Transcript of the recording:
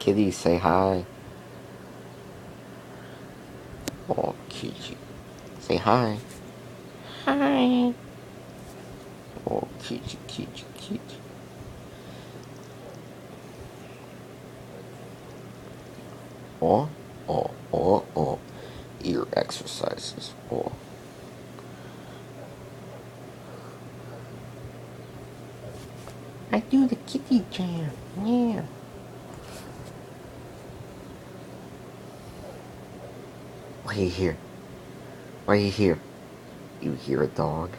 Kitty, say hi. Oh, Kitty. Say hi. Hi. Oh, Kitty, Kitty, Kitty. Oh, oh. Ear exercises. Oh. I do the kitty jam. Yeah. Why are you here? Why are you here? You hear a dog?